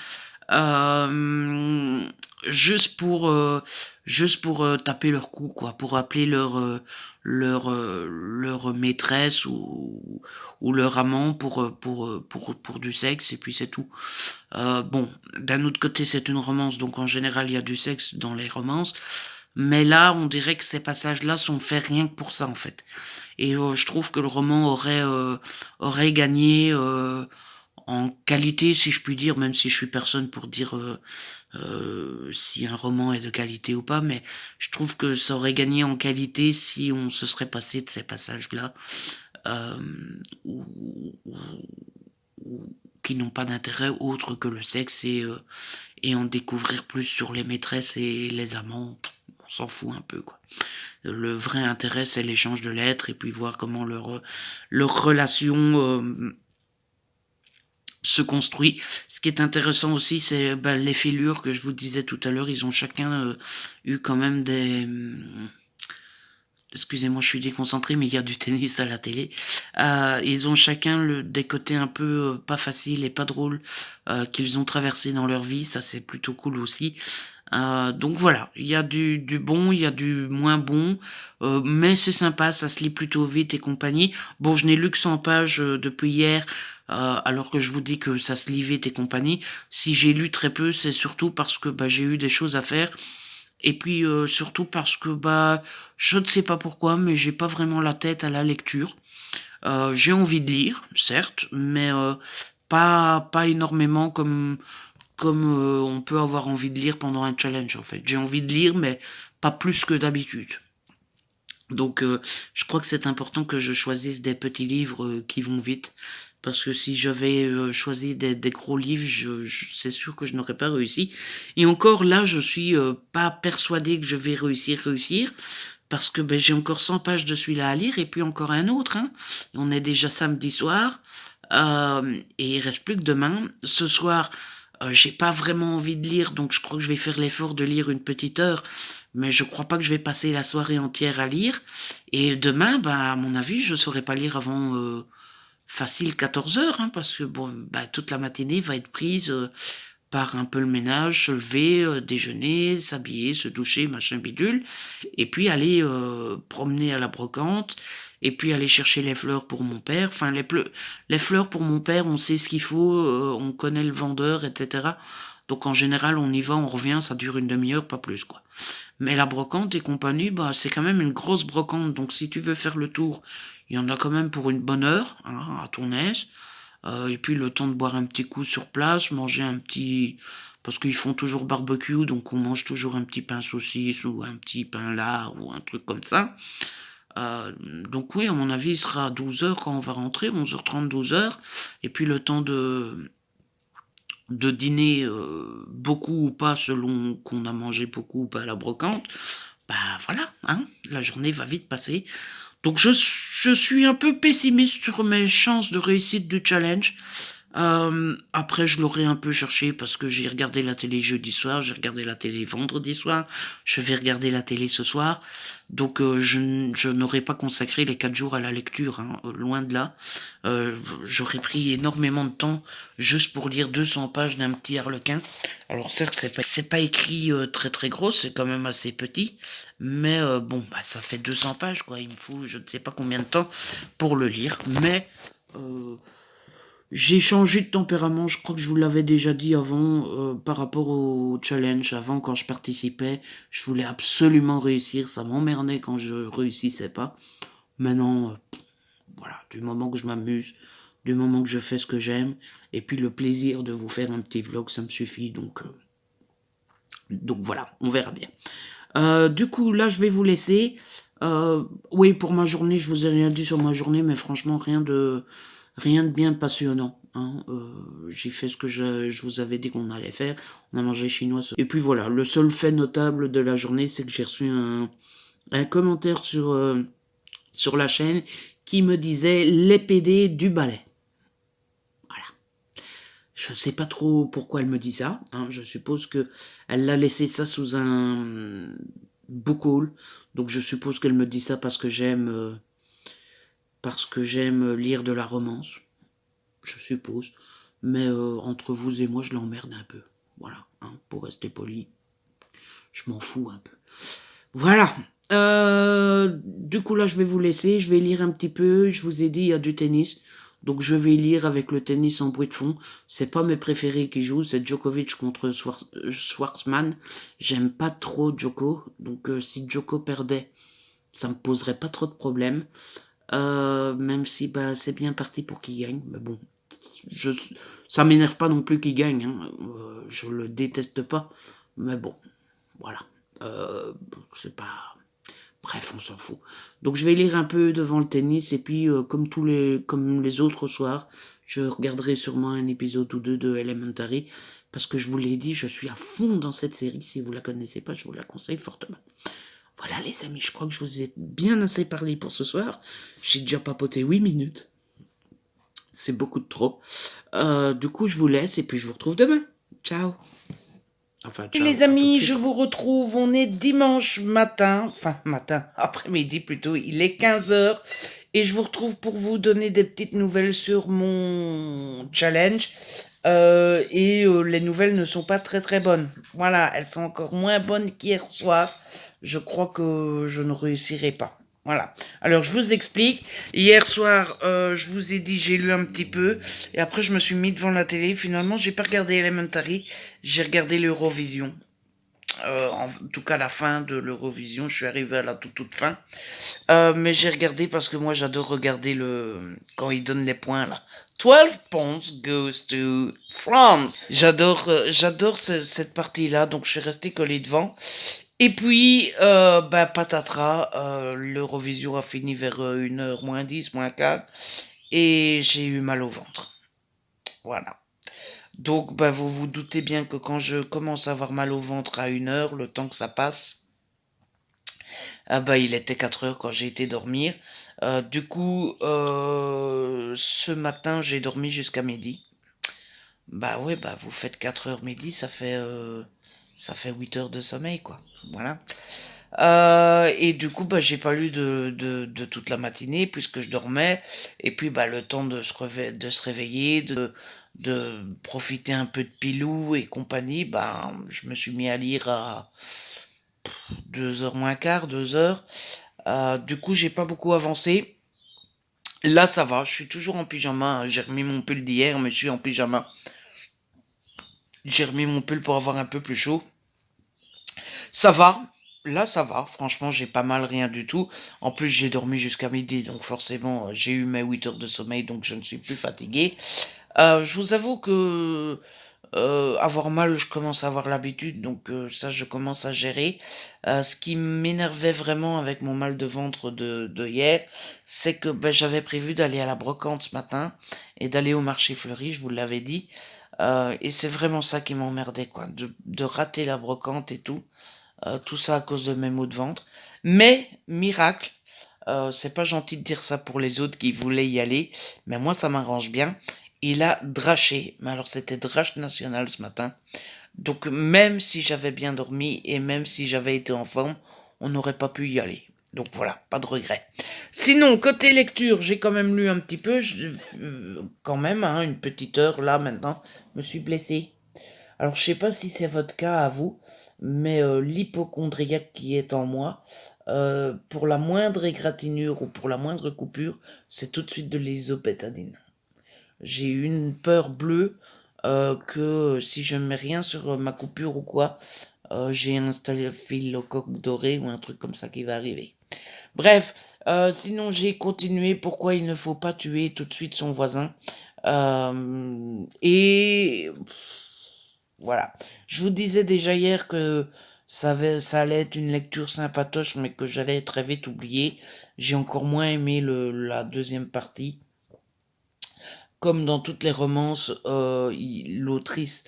euh, juste pour taper leur coup, quoi, pour appeler leur maîtresse ou leur amant pour du sexe, et puis c'est tout. Bon, d'un autre côté c'est une romance, donc en général il y a du sexe dans les romances, mais là on dirait que ces passages-là sont faits rien que pour ça en fait. Et je trouve que le roman aurait gagné en qualité, si je puis dire, même si je suis personne pour dire si un roman est de qualité ou pas, mais je trouve que ça aurait gagné en qualité si on se serait passé de ces passages-là, euh, ou, ou- qui n'ont pas d'intérêt autre que le sexe, et en découvrir plus sur les maîtresses et les amants, on s'en fout un peu, quoi. Le vrai intérêt, c'est l'échange de lettres et puis voir comment leur relation se construit. Ce qui est intéressant aussi, c'est les filures que je vous disais tout à l'heure. Ils ont chacun eu quand même des... Excusez-moi, je suis déconcentré, mais il y a du tennis à la télé. Ils ont chacun des côtés un peu pas faciles et pas drôles qu'ils ont traversés dans leur vie. Ça, c'est plutôt cool aussi. Donc voilà, il y a du bon, il y a du moins bon, mais c'est sympa, ça se lit plutôt vite et compagnie. Bon, je n'ai lu que 100 pages depuis hier, alors que je vous dis que ça se lit vite et compagnie. Si j'ai lu très peu, c'est surtout parce que bah, j'ai eu des choses à faire. Et puis surtout parce que bah je ne sais pas pourquoi, mais j'ai pas vraiment la tête à la lecture. J'ai envie de lire, certes, mais pas énormément comme on peut avoir envie de lire pendant un challenge en fait. J'ai envie de lire, mais pas plus que d'habitude. Donc je crois que c'est important que je choisisse des petits livres qui vont vite. Parce que si j'avais choisi des gros livres, c'est sûr que je n'aurais pas réussi. Et encore là, je suis pas persuadée que je vais réussir. Parce que ben, j'ai encore 100 pages de celui-là à lire et puis encore un autre. Hein. On est déjà samedi soir. Et il reste plus que demain. Ce soir, j'ai pas vraiment envie de lire, donc je crois que je vais faire l'effort de lire une petite heure, mais je crois pas que je vais passer la soirée entière à lire. Et demain, bah, à mon avis, je saurai pas lire avant facile 14 heures, hein, parce que bon, bah, toute la matinée va être prise par un peu le ménage, se lever, déjeuner, s'habiller, se doucher, machin bidule, et puis aller promener à la brocante, et puis aller chercher les fleurs pour mon père. Enfin, les fleurs pour mon père, on sait ce qu'il faut, on connaît le vendeur, etc. Donc en général, on y va, on revient, ça dure une demi-heure, pas plus, quoi. Mais la brocante et compagnie, bah, c'est quand même une grosse brocante, donc si tu veux faire le tour, il y en a quand même pour une bonne heure, hein, à ton aise. Et puis le temps de boire un petit coup sur place, manger un petit... Parce qu'ils font toujours barbecue, donc on mange toujours un petit pain saucisse ou un petit pain lard ou un truc comme ça. Donc oui, à mon avis, il sera à 12 heures quand on va rentrer, 11h30, 12 heures. Et puis le temps de dîner beaucoup ou pas, selon qu'on a mangé beaucoup ou pas à la brocante. Bah voilà, hein, la journée va vite passer. Donc je suis un peu pessimiste sur mes chances de réussite du challenge. Après, je l'aurais un peu cherché parce que j'ai regardé la télé jeudi soir, j'ai regardé la télé vendredi soir, je vais regarder la télé ce soir. Donc je n'aurais pas consacré les 4 jours à la lecture, hein, loin de là. J'aurais pris énormément de temps juste pour lire 200 pages d'un petit harlequin. Alors certes, c'est pas écrit très très gros, c'est quand même assez petit. Mais bon, bah, ça fait 200 pages, quoi. Il me faut je ne sais pas combien de temps pour le lire. Mais j'ai changé de tempérament, je crois que je vous l'avais déjà dit avant, par rapport au challenge. Avant, quand je participais, je voulais absolument réussir. Ça m'emmerdait quand je réussissais pas. Maintenant, voilà, du moment que je m'amuse, du moment que je fais ce que j'aime, et puis le plaisir de vous faire un petit vlog, ça me suffit. Donc voilà, on verra bien. Du coup, là, je vais vous laisser. Oui, pour ma journée, je vous ai rien dit sur ma journée, mais franchement, rien de bien passionnant. Hein. J'ai fait ce que je vous avais dit qu'on allait faire. On a mangé chinois. Et puis voilà, le seul fait notable de la journée, c'est que j'ai reçu un commentaire sur la chaîne qui me disait les PD du balai. Voilà. Je sais pas trop pourquoi elle me dit ça. Hein. Je suppose que elle l'a laissé ça sous un book haul. Donc je suppose qu'elle me dit ça parce que j'aime lire de la romance. Je suppose. Mais entre vous et moi, je l'emmerde un peu. Voilà, hein, pour rester poli. Je m'en fous un peu. Voilà. Du coup, là, je vais vous laisser. Je vais lire un petit peu. Je vous ai dit, il y a du tennis. Donc, je vais lire avec le tennis en bruit de fond. C'est pas mes préférés qui jouent. C'est Djokovic contre Schwartzman. J'aime pas trop Djoko. Donc, si Djoko perdait, ça me poserait pas trop de problèmes. Même si bah, c'est bien parti pour qu'il gagne. Mais bon, ça m'énerve pas non plus qu'il gagne. Hein. Je le déteste pas. Mais bon, voilà. C'est pas... Bref, on s'en fout. Donc je vais lire un peu devant le tennis. Et puis, comme les autres soirs, je regarderai sûrement un épisode ou deux de Elementary. Parce que je vous l'ai dit, je suis à fond dans cette série. Si vous la connaissez pas, je vous la conseille fortement. Voilà les amis, je crois que je vous ai bien assez parlé pour ce soir. J'ai déjà papoté 8 minutes. C'est beaucoup de trop. Du coup, je vous laisse et puis je vous retrouve demain. Ciao. Enfin, ciao. Les amis, je vous retrouve. On est dimanche matin. Enfin, après-midi plutôt. Il est 15h. Et je vous retrouve pour vous donner des petites nouvelles sur mon challenge. Les nouvelles ne sont pas très très bonnes. Voilà, elles sont encore moins bonnes qu'hier soir. Je crois que je ne réussirai pas. Voilà. Alors je vous explique. Hier soir, je vous ai dit, j'ai lu un petit peu et après je me suis mis devant la télé. Finalement, j'ai pas regardé Elementary, j'ai regardé l'Eurovision. En tout cas, la fin de l'Eurovision, je suis arrivé à la toute fin. Mais j'ai regardé parce que moi j'adore regarder quand ils donnent les points là. 12 points goes to France. J'adore cette partie-là, donc je suis resté collé devant. Et puis, bah, patatras, l'Eurovision a fini vers 1h moins 10, moins 4, et j'ai eu mal au ventre. Voilà. Donc, bah, vous vous doutez bien que quand je commence à avoir mal au ventre à 1h, le temps que ça passe, ah bah il était 4 heures quand j'ai été dormir. Du coup, ce matin, j'ai dormi jusqu'à midi. Bah ouais, bah vous faites 4 heures midi, ça fait 8 heures de sommeil, quoi. Voilà. Et du coup, bah j'ai pas lu de toute la matinée puisque je dormais. Et puis, bah le temps de se réveiller, de profiter un peu de pilou et compagnie, bah je me suis mis à lire à 2h moins quart, 2 heures. Du coup, j'ai pas beaucoup avancé. Là, ça va. Je suis toujours en pyjama. J'ai remis mon pull d'hier, mais je suis en pyjama. J'ai remis mon pull pour avoir un peu plus chaud. Ça va. Là, ça va. Franchement, j'ai pas mal rien du tout. En plus, j'ai dormi jusqu'à midi, donc forcément, j'ai eu mes 8 heures de sommeil, donc je ne suis plus fatigué. Je vous avoue que avoir mal, je commence à avoir l'habitude, donc ça, je commence à gérer. Ce qui m'énervait vraiment avec mon mal de ventre de hier, c'est que ben, j'avais prévu d'aller à la brocante ce matin et d'aller au marché fleuri, je vous l'avais dit. Et c'est vraiment ça qui m'emmerdait, quoi, de rater la brocante et tout. Tout ça à cause de mes maux de ventre. Mais, miracle, c'est pas gentil de dire ça pour les autres qui voulaient y aller, mais moi ça m'arrange bien. Il a draché, mais alors c'était drache national ce matin. Donc même si j'avais bien dormi et même si j'avais été en forme, on n'aurait pas pu y aller. Donc voilà, pas de regret. Sinon, côté lecture, j'ai quand même lu un petit peu, quand même, hein, une petite heure là maintenant, je me suis blessé. Alors, je sais pas si c'est votre cas à vous, mais l'hypocondriaque qui est en moi, pour la moindre égratignure ou pour la moindre coupure, c'est tout de suite de l'isopétadine. J'ai eu une peur bleue que si je ne mets rien sur ma coupure ou quoi, j'ai un staphylocoque doré ou un truc comme ça qui va arriver. Bref, sinon j'ai continué pourquoi il ne faut pas tuer tout de suite son voisin. Et voilà. Je vous disais déjà hier que ça allait être une lecture sympatoche, mais que j'allais très vite oublier. J'ai encore moins aimé la deuxième partie. Comme dans toutes les romances, les autrices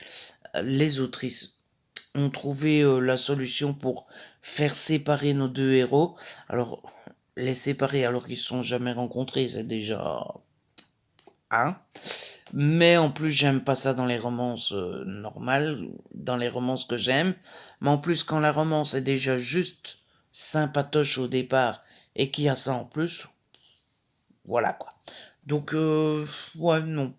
ont trouvé la solution pour faire séparer nos deux héros. Alors, les séparer alors qu'ils ne se sont jamais rencontrés, c'est déjà... Hein. Mais en plus, j'aime pas ça dans les romances normales, dans les romances que j'aime. Mais en plus, quand la romance est déjà juste sympatoche au départ et qu'il y a ça en plus, voilà quoi. Donc, ouais, non,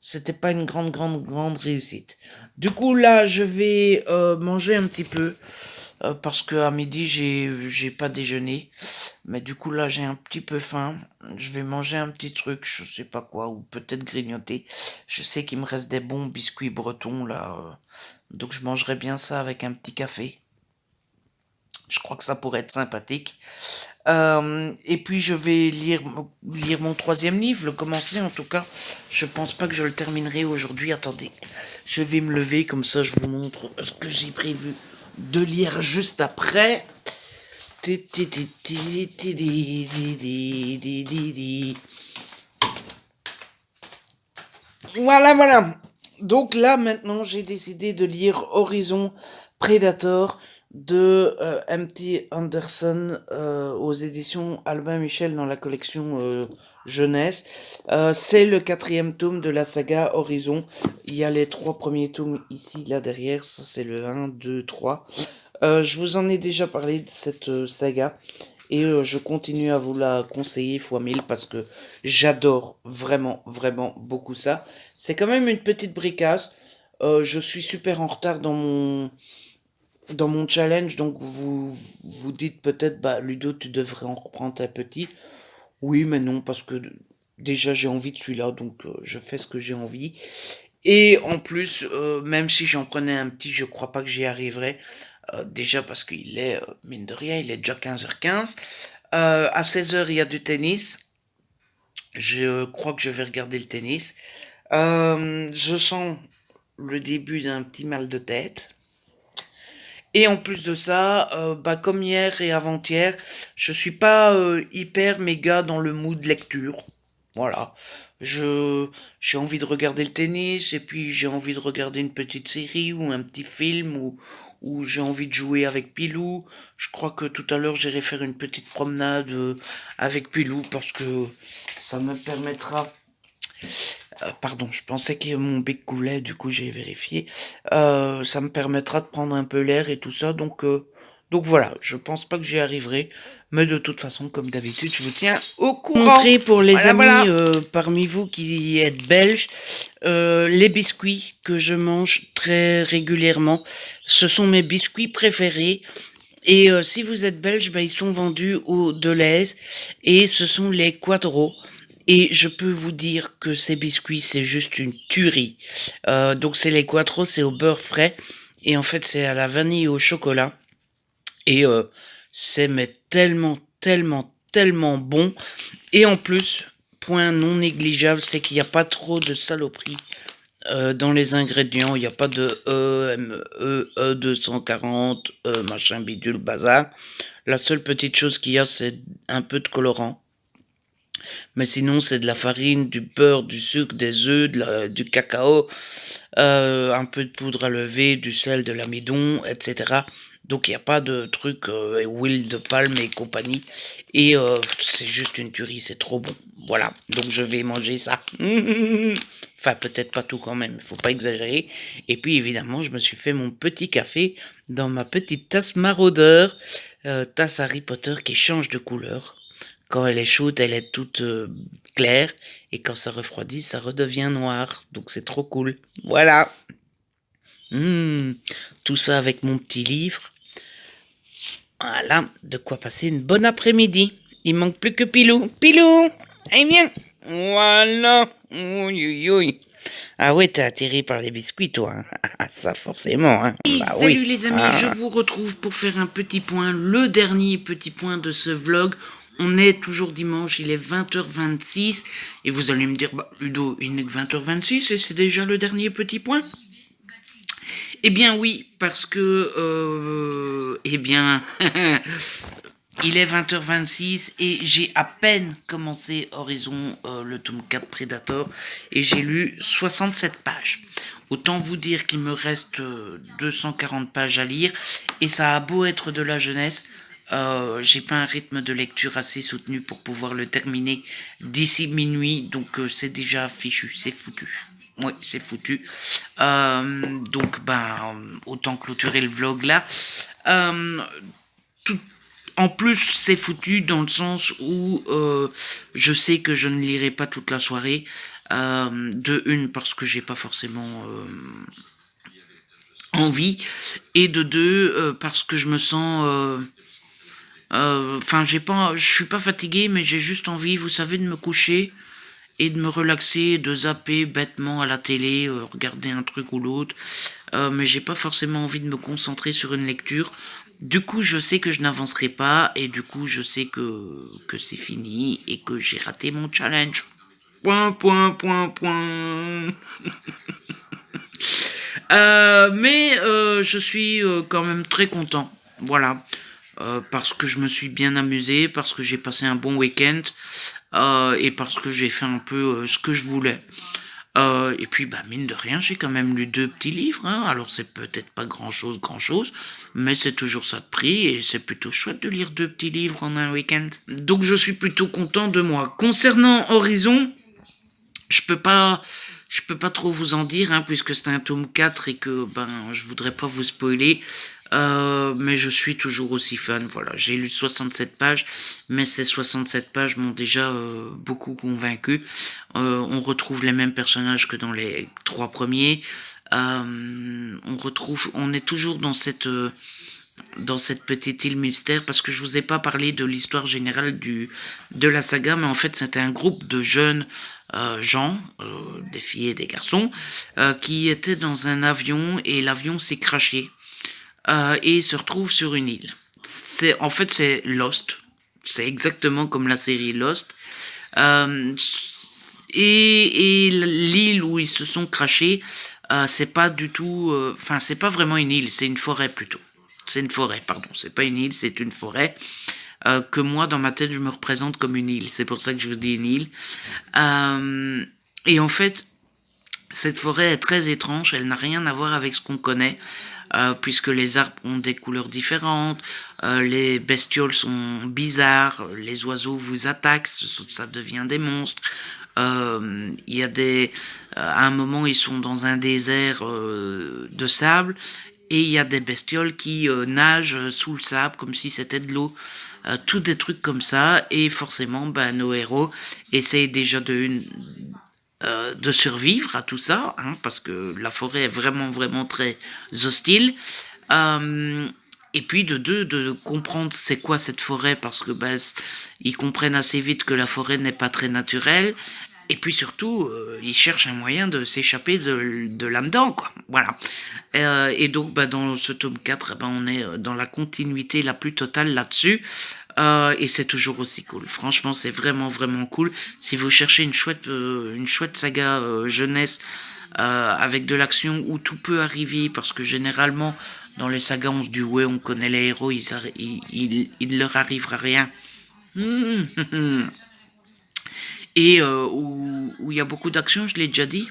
c'était pas une grande réussite. Du coup, là, je vais manger un petit peu parce que à midi, j'ai pas déjeuné. Mais du coup, là, j'ai un petit peu faim. Je vais manger un petit truc, je sais pas quoi, ou peut-être grignoter. Je sais qu'il me reste des bons biscuits bretons, là. Donc, je mangerai bien ça avec un petit café. Je crois que ça pourrait être sympathique. Et puis je vais lire mon troisième livre, le commencer en tout cas. Je pense pas que je le terminerai aujourd'hui. Attendez, je vais me lever comme ça, je vous montre ce que j'ai prévu de lire juste après. Voilà, voilà. Donc là, maintenant, j'ai décidé de lire Horizon Predator de M.T. Anderson aux éditions Albin Michel dans la collection jeunesse. C'est le 4e tome de la saga Horizon. Il y a les 3 premiers tomes ici, là derrière. Ça, c'est le 1, 2, 3. Je vous en ai déjà parlé de cette saga. Et je continue à vous la conseiller fois 1000 parce que j'adore vraiment, vraiment beaucoup ça. C'est quand même une petite bricasse. Je suis super en retard dans mon challenge, donc vous vous dites peut-être, bah Ludo, tu devrais en reprendre un petit. Oui, mais non, parce que déjà j'ai envie de celui-là, donc je fais ce que j'ai envie. Et en plus, même si j'en prenais un petit, je crois pas que j'y arriverai. Déjà parce qu'il est, mine de rien, il est déjà 15h15. À 16h, il y a du tennis. Je crois que je vais regarder le tennis. Je sens le début d'un petit mal de tête. Et en plus de ça, bah comme hier et avant-hier, je suis pas hyper méga dans le mood lecture. Voilà. Je j'ai envie de regarder le tennis et puis j'ai envie de regarder une petite série ou un petit film ou j'ai envie de jouer avec Pilou. Je crois que tout à l'heure j'irai faire une petite promenade avec Pilou parce que ça me permettra. Pardon, je pensais que mon bec coulait, du coup j'ai vérifié. Ça me permettra de prendre un peu l'air et tout ça, donc voilà, je pense pas que j'y arriverai, mais de toute façon, comme d'habitude, je vous tiens au courant. Montrer pour les Voilà, amis voilà. parmi vous qui êtes belges, les biscuits que je mange très régulièrement, ce sont mes biscuits préférés. Et si vous êtes belge, ben, ils sont vendus au Delhaize et ce sont les Quadros. Et je peux vous dire que ces biscuits, c'est juste une tuerie. Donc c'est les Quattro, c'est au beurre frais. Et en fait, c'est à la vanille et au chocolat. Et c'est mais tellement, tellement, tellement bon. Et en plus, point non négligeable, c'est qu'il n'y a pas trop de saloperies dans les ingrédients. Il n'y a pas de E240, machin bidule, bazar. La seule petite chose qu'il y a, c'est un peu de colorant. Mais sinon, c'est de la farine, du beurre, du sucre, des œufs, du cacao, un peu de poudre à lever, du sel, de l'amidon, etc. Donc il n'y a pas de truc huile de palme et compagnie. Et c'est juste une tuerie, c'est trop bon. Voilà, donc je vais manger ça. Enfin, peut-être pas tout quand même, il faut pas exagérer. Et puis évidemment, je me suis fait mon petit café dans ma petite tasse maraudeur, tasse Harry Potter qui change de couleur. Quand elle est chaude, elle est toute claire. Et quand ça refroidit, ça redevient noir. Donc c'est trop cool. Voilà. Tout ça avec mon petit livre. Voilà, de quoi passer une bonne après-midi. Il manque plus que Pilou. Pilou, allez viens. Voilà. Oui. Ah ouais, t'es attiré par les biscuits, toi. Hein. Ça, forcément. Hein. Hey, Bah salut oui. les amis, je vous retrouve pour faire un petit point, le dernier petit point de ce vlog. On est toujours dimanche, il est 20h26 et vous allez me dire, bah Ludo, il n'est que 20h26 et c'est déjà le dernier petit point. Eh bien oui, parce que, eh bien, il est 20h26 et j'ai à peine commencé Horizon, le tome 4 Predator, et j'ai lu 67 pages. Autant vous dire qu'il me reste 240 pages à lire, et ça a beau être de la jeunesse, j'ai pas un rythme de lecture assez soutenu pour pouvoir le terminer d'ici minuit, donc c'est déjà fichu, c'est foutu. Oui, c'est foutu. Donc, autant clôturer le vlog là. Tout, en plus, c'est foutu dans le sens où je sais que je ne lirai pas toute la soirée. De une, parce que j'ai pas forcément envie. Et de deux, parce que je me sens... Enfin, je suis pas fatiguée, mais j'ai juste envie, vous savez, de me coucher et de me relaxer, de zapper bêtement à la télé, regarder un truc ou l'autre. Mais j'ai pas forcément envie de me concentrer sur une lecture. Du coup, je sais que je n'avancerai pas et du coup, je sais que c'est fini et que j'ai raté mon challenge. Point. Mais je suis quand même très content. Voilà. Parce que je me suis bien amusé, parce que j'ai passé un bon week-end et parce que j'ai fait un peu ce que je voulais. Et puis, mine de rien, j'ai quand même lu 2 petits livres. Hein. Alors, c'est peut-être pas grand-chose, mais c'est toujours ça de prix et c'est plutôt chouette de lire 2 petits livres en un week-end. Donc, je suis plutôt content de moi. Concernant Horizon, je peux pas Je peux pas trop vous en dire, hein, puisque c'est un tome 4 et que je voudrais pas vous spoiler. Mais je suis toujours aussi fan. Voilà, j'ai lu 67 pages, mais ces 67 pages m'ont déjà beaucoup convaincu. On retrouve les mêmes personnages que dans les 3 premiers. On est toujours dans cette petite île mystère, parce que je vous ai pas parlé de l'histoire générale de la saga, mais en fait c'était un groupe de jeunes gens, des filles et des garçons, qui étaient dans un avion et l'avion s'est crashé et se retrouve sur une île. C'est Lost, c'est exactement comme la série Lost. Et l'île où ils se sont crashés, c'est pas du tout, c'est pas vraiment une île, c'est une forêt plutôt. C'est une forêt, pardon, c'est pas une île, c'est une forêt que moi, dans ma tête, je me représente comme une île. C'est pour ça que je vous dis une île. Et en fait, cette forêt est très étrange, elle n'a rien à voir avec ce qu'on connaît, puisque les arbres ont des couleurs différentes, les bestioles sont bizarres, les oiseaux vous attaquent, ça devient des monstres. Il y a à un moment, ils sont dans un désert de sable, et il y a des bestioles qui nagent sous le sable comme si c'était de l'eau. Tout des trucs comme ça, et forcément nos héros essayent déjà de survivre à tout ça, hein, parce que la forêt est vraiment vraiment très hostile, et puis de comprendre c'est quoi cette forêt, parce que ils comprennent assez vite que la forêt n'est pas très naturelle. Et puis surtout, ils cherchent un moyen de s'échapper de là-dedans, quoi. Voilà. Et donc, dans ce tome 4, on est dans la continuité la plus totale là-dessus. Et c'est toujours aussi cool. Franchement, c'est vraiment, vraiment cool. Si vous cherchez une chouette saga jeunesse avec de l'action où tout peut arriver, parce que généralement, dans les sagas, on se dit, ouais, on connaît les héros, il leur arrivera rien. Et où il y a beaucoup d'action, je l'ai déjà dit,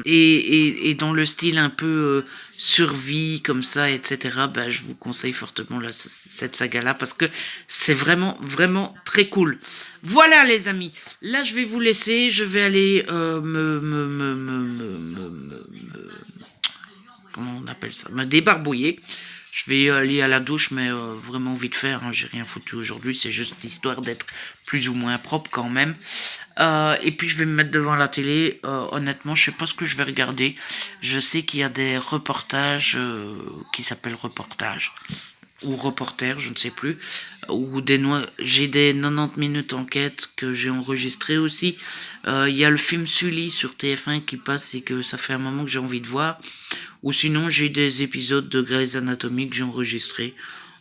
et dans le style un peu survie comme ça, etc. Je vous conseille fortement cette saga-là, parce que c'est vraiment vraiment très cool. Voilà les amis, là je vais vous laisser, je vais aller comment on appelle ça, me débarbouiller. Je vais aller à la douche, mais vraiment vite fait, hein, j'ai rien foutu aujourd'hui, c'est juste histoire d'être plus ou moins propre quand même. Et puis je vais me mettre devant la télé, honnêtement, je sais pas ce que je vais regarder. Je sais qu'il y a des reportages qui s'appellent reportages, ou reporters, je ne sais plus, ou j'ai des 90 minutes enquête que j'ai enregistré aussi. Il y a le film Sully sur TF1 qui passe et que ça fait un moment que j'ai envie de voir. Ou sinon, j'ai des épisodes de Grey's Anatomy que j'ai enregistrés.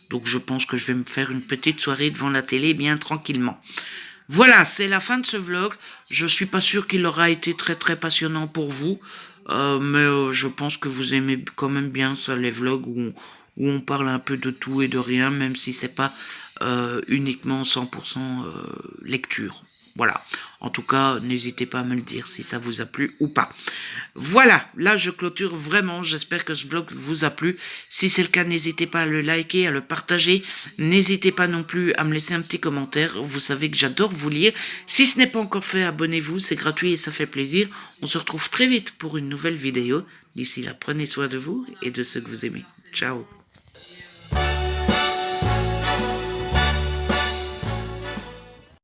Donc je pense que je vais me faire une petite soirée devant la télé bien tranquillement. Voilà, c'est la fin de ce vlog. Je suis pas sûr qu'il aura été très très passionnant pour vous. Mais je pense que vous aimez quand même bien ça, les vlogs où on parle un peu de tout et de rien, même si c'est pas uniquement 100% lecture. Voilà. En tout cas, n'hésitez pas à me le dire si ça vous a plu ou pas. Voilà, là je clôture vraiment, j'espère que ce vlog vous a plu. Si c'est le cas, n'hésitez pas à le liker, à le partager. N'hésitez pas non plus à me laisser un petit commentaire, vous savez que j'adore vous lire. Si ce n'est pas encore fait, abonnez-vous, c'est gratuit et ça fait plaisir. On se retrouve très vite pour une nouvelle vidéo. D'ici là, prenez soin de vous et de ceux que vous aimez. Ciao.